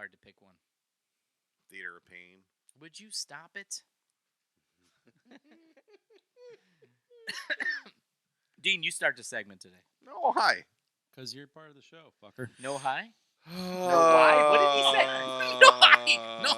hard to pick one. Theater of Pain. Would you stop it? Dean, you start the segment today. Oh, hi. Because you're part of the show, fucker. No high? No why? What did he say? No hi. No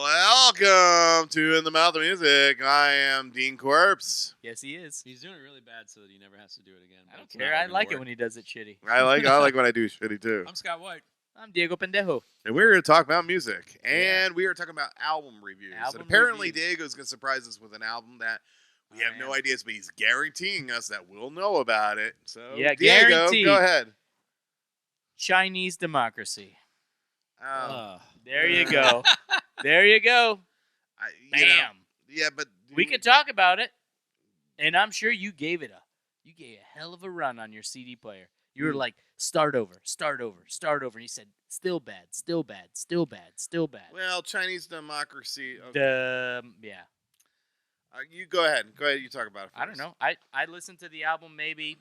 Welcome to In the Mouth of Music. I am Dean Corpse. Yes, he is. He's doing it really bad so that he never has to do it again. I don't care. I like it when he does it shitty. I like when I do shitty too. I'm Scott White. I'm Diego Pendejo. And we're going to talk about music. Yeah. And we are talking about album reviews. Album and apparently reviews. Diego's going to surprise us with an album that we have no man. ideas, but he's guaranteeing us that we'll know about it. So, Yeah, Diego, guaranteed. go ahead. Chinese democracy. Um, There you go. There you go. you know, Bam. yeah, but We could talk about it. And I'm sure you gave a hell of a run on your CD player. You were like, start over. And he said, still bad. Well, Chinese democracy. Okay. Yeah. You go ahead. You talk about it first. I don't know. I listened to the album maybe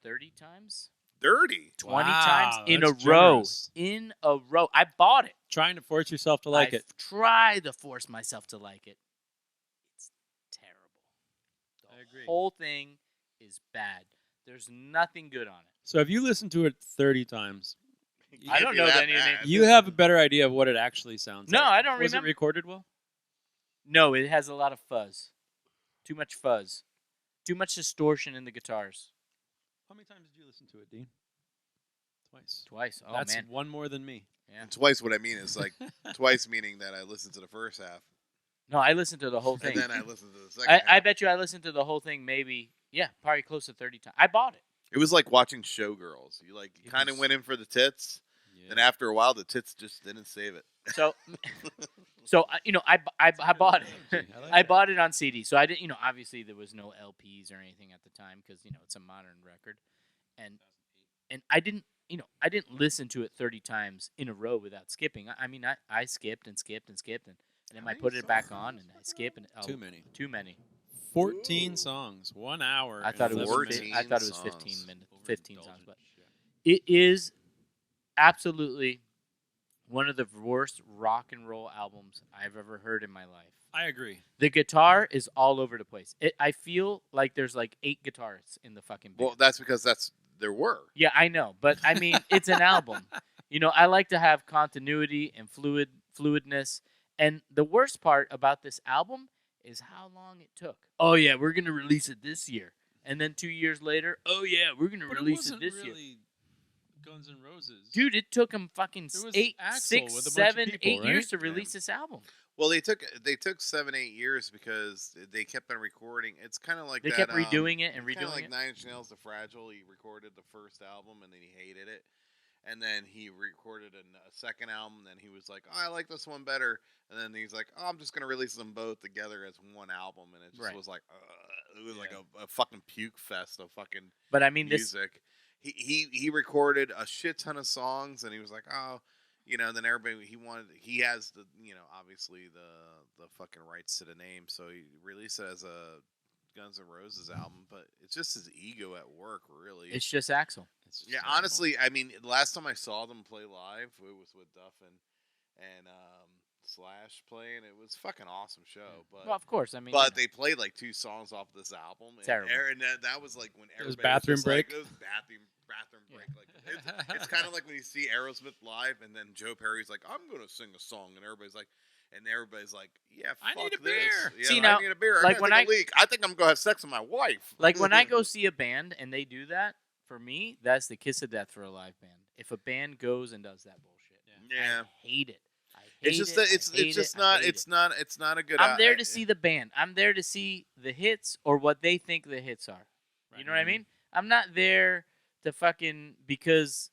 30 times, 30. 20 Wow, times in a that's row. generous. In a row. I bought it. Trying to force yourself to like it. Try to force myself to like it. It's terrible. I agree. The whole thing is bad. There's nothing good on it. So if you listen to it 30 times, I don't know that anything. you have a better idea of what it actually sounds No, like. I don't Was remember. it recorded well? No, it has a lot of fuzz. Too much fuzz. Too much distortion in the guitars. How many times did you listen to it, Dean? Twice. Twice. Oh, That's man. one more than me. Yeah. And twice what I mean is like twice meaning that I listened to the first half No, I listened to the whole thing. and then I listened to the second half. I bet you I listened to the whole thing maybe, probably close to 30 times. I bought it. It was like watching Showgirls. You It kind of was- went in for the tits, Yeah. and after a while the tits just didn't save it. So, I bought it. I like I that. bought it on CD. So I didn't, obviously there was no LPs or anything at the time because, it's a modern record. And I didn't listen to it 30 times in a row without skipping. I skipped and skipped and skipped and then I put it back on and I skip and Too many. Too many. 14 songs, 1 hour. I thought it and was 11 14 minutes. I thought it was songs. 15 minutes, 15 songs, Overindulgent but shit. it is absolutely one of the worst rock and roll albums I've ever heard in my life. I agree. The guitar is all over the place. I feel like there's like 8 guitarists in the fucking band. Well, that's because there were. Yeah, I know, but I mean, it's an album. I like to have continuity and fluidness. And the worst part about this album is how long it took. Oh yeah, we're gonna release it this year, and then 2 years later, oh yeah, we're gonna But it release wasn't it this year. really Guns N' Roses. Dude, it took them fucking It was 8, Axl 6, with a bunch of 7, people, 8 years right? to release this album. Well, they took 7-8 years because they kept on recording. It's kind of like They that, kept redoing it and kind of redoing like it. Nine Inch Nails, The Fragile. He recorded the first album and then he hated it, and then he recorded a second album. And then he was like, "Oh, I like this one better." And then he's like, "Oh, I'm just gonna release them both together as one album." And it just Right. was like, it was like a fucking puke fest of fucking But I mean, this music. He recorded a shit ton of songs, and he was like, "Oh." Then everybody he has the obviously the fucking rights to the name, so he released it as a Guns N' Roses album, but it's just his ego at work, really. it's just Axl. It's just Yeah, terrible. honestly, I mean, last time I saw them play live, it was with Duff and Slash playing. It was a fucking awesome show, but Well, of course. I mean, but they played like 2 songs off this album. And Terrible. That was like when It was everybody Bathroom just like, Break? it was bathroom Yeah. break. Like it's kind of like when you see Aerosmith live, and then Joe Perry's like, "I'm gonna sing a song," and everybody's like, "Yeah, I fuck need a this. beer." Yeah, See, I now, need a beer. like I when gotta take a leak. I think I'm gonna have sex with my wife. like when I go see a band and they do that, for me, that's the kiss of death for a live band. If a band goes and does that bullshit, Yeah. I hate it. I hate It's just it. that I it's hate just it. I not hate it's it. not it's not a good. I'm there to see the band. I'm there to see the hits or what they think the hits are. You know what I mean? I'm not there to fucking because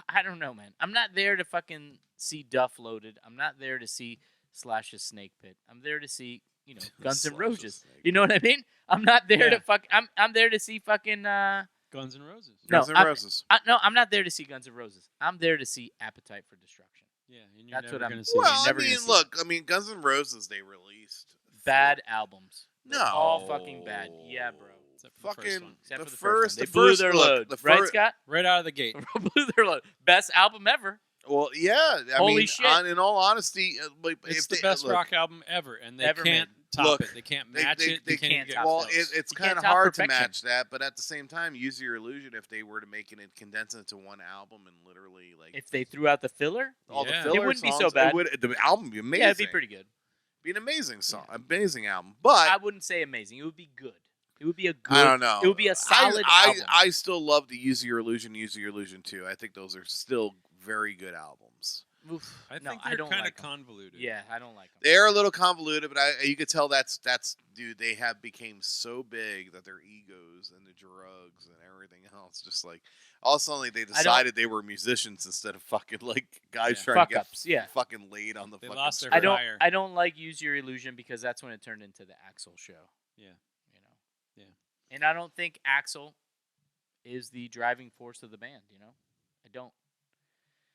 I don't know, man. I'm not there to fucking see Duff Loaded. I'm not there to see Slash's Snake Pit. I'm there to see, Guns N' Slash's Roses. Snake You know what I mean? I'm not there Yeah. to fuck. I'm there to see fucking. Guns N' Roses. No, Guns N' I'm- Roses. No, I'm not there to see Guns N' Roses. I'm there to see Appetite for Destruction. Yeah, and you're That's never what I'm- going to see. Well, I never gonna mean, see look, Guns N' Roses they released Bad albums. No, They're all fucking bad. Yeah, bro. Except for the first Fucking one. Except the for the first, first one. the They blew first their look, load, the right, fir- Scott? Right out of the gate. Blew their load. Best album ever. Well, yeah. I Holy mean, shit. in all honesty, like, It's if the they, best look, rock album ever, and they Ever can't made. top Look, it. They can't they- match they- it. they They can't get top Well, close. it's You kind can't of top hard to perfection. match that, but at the same time, Use Your Illusion, if they were to make it and condense it into one album and literally like If they threw out the filler, all Yeah. the filler It wouldn't be so songs, bad. the album would be amazing. yeah, it'd be pretty good. Be an amazing song, Yeah. amazing album. But I wouldn't say amazing. It would be good. It would be a good. I don't know. It would be a solid I album. still love the Use Your Illusion, Use Your Illusion too. I think those are still very good albums. Oof. I no, think I they're don't kind of like 'em. convoluted. Yeah, I don't like them. They're a little convoluted, but you could tell that's dude. They have became so big that their egos and the drugs and everything else, just like all of a sudden they decided they were musicians instead of fucking like guys Yeah. trying Fuck to get ups, yeah. fucking laid on the They fucking. lost their street. fire. I don't like Use Your Illusion because that's when it turned into the Axel show. Yeah. You know. Yeah. And I don't think Axel is the driving force of the band. You know, I don't.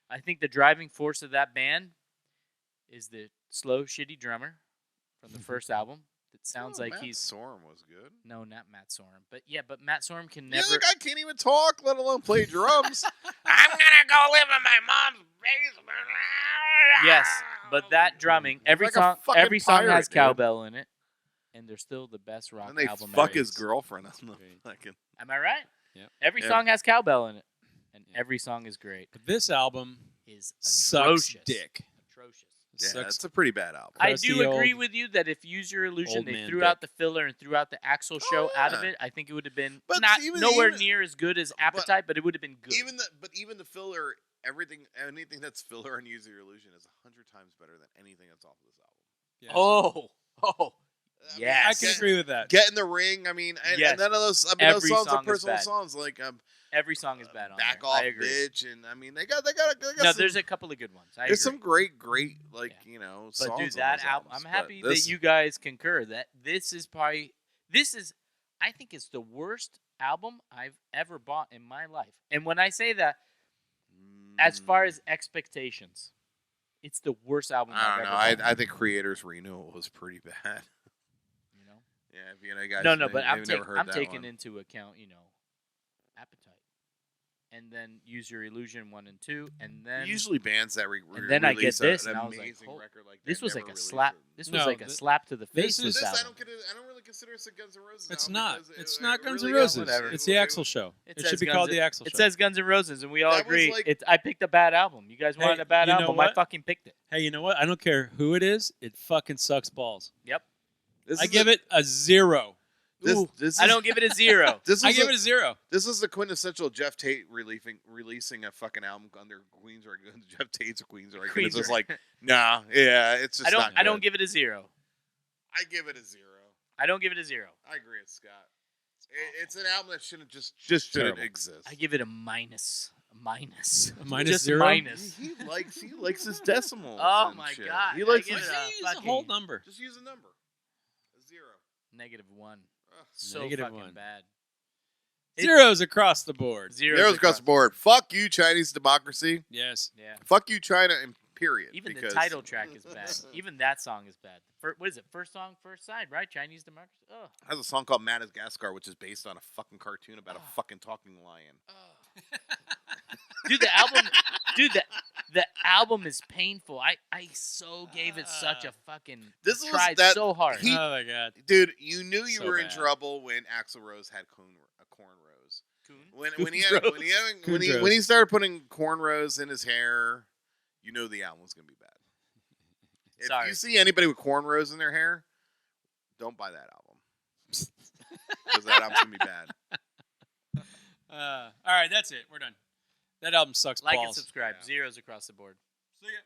I think the driving force of that band is the slow, shitty drummer from the first album. That sounds like Matt he's Sorum was good. no, not Matt Sorum, but yeah, but Matt Sorum can Yeah, never. the guy can't even talk, let alone play drums. I'm gonna go live in my mom's basement. Yes, but that drumming, He's like a fucking every song pirate, has dude. cowbell in it, and they're still the best rock And they album fuck ever. his girlfriend on the Great. fucking. Am I right? Yep. Every Yeah. song has cowbell in it, and Yeah. every song is great. But this album Is sucks atrocious. dick. Atrocious. Yeah, Sucks. it's a pretty bad album. I Crusty do agree old- with you that if Use Your Illusion, old they man threw dick. out the filler and threw out the Axel show out of yeah. it, I think it would have been But not even- nowhere even- near as good as Appetite, but it would have been good. Even the filler, anything that's filler and Use Your Illusion is 100 times better than anything that's off of this album. Yes. oh, I mean, Yes. I can agree with that. Get in the ring. I mean, and Yes. none of those. I mean, those Every songs song are is personal bad. songs. Like every song is bad on Back there. Off, I agree. Bitch, and I mean, they got No, some, there's a couple of good ones. I there's agree. some great, like Yeah. songs. But on dude, that those album, albums, I'm but happy this- that you guys concur that this is, I think it's the worst album I've ever bought in my life. And when I say that, as far Mm, as expectations, it's the worst album I I've don't ever know. bought. I think Creators Renewal was pretty bad. You know? Yeah, if you guys. No, but I'm never heard that taking one. into account, Appetite, and then Use Your Illusion 1 and 2, and then Usually bands that and then I get release this, an and I was like, amazing "Holy- record like this that was never like a release slap. it. This was No, like a th- slap to the this face. is- This This I album. don't really consider this a Guns N' Roses. It's album not. because It's it not Guns N' really Roses. whatever. It's the Axel show. It It says should be Guns called N- the Axel It show. says Guns N' Roses, and we all That was agree. like- I picked a bad album. You guys wanted Hey, a bad you know album. I what? fucking picked it. Hey, you know what? I don't care who it is. It fucking sucks balls. Yep. This I is give a- it a 0. This, Ooh, this I is- don't give it a 0. This I is give a- it a 0. This is the quintessential Jeff Tate releasing a fucking album under Queensryche. Jeff Tate's a Queensryche. And it's just Queensryche. like, nah, yeah, it's just not I don't good. give it a 0. I give it a 0. I don't give it a 0. I agree with Scott. It's an album that shouldn't shouldn't Terrible. exist. I give it a minus. A minus. A minus Just 0? minus. He likes his decimals. Oh and my shit. God. He likes I give his, it a Use a whole fucking- number. just use a number. A 0. -1. Ugh. So Negative fucking 1. bad. Zeros across the board. Zeros across the board. Fuck you, Chinese democracy. Yes. Yeah. Fuck you, China, and period. Even the because- title track is bad. Even that song is bad. What is it? First song, first side, right? Chinese democracy. Oh. has a song called Madagascar, which is based on a fucking cartoon about a fucking talking lion. Dude, the album is painful. I so gave it such a fucking This was tried that- so hard. he- Oh my god. Dude, you knew you So were in bad. trouble when Axl Rose had cornrows. Coon? When he started putting cornrows in his hair, you knew the album was gonna be bad. If Sorry. you see anybody with cornrows in their hair, don't buy that album because that album's gonna be bad. All right, that's it. We're done. That album sucks Like and balls. subscribe. Yeah. Zeros across the board. See ya.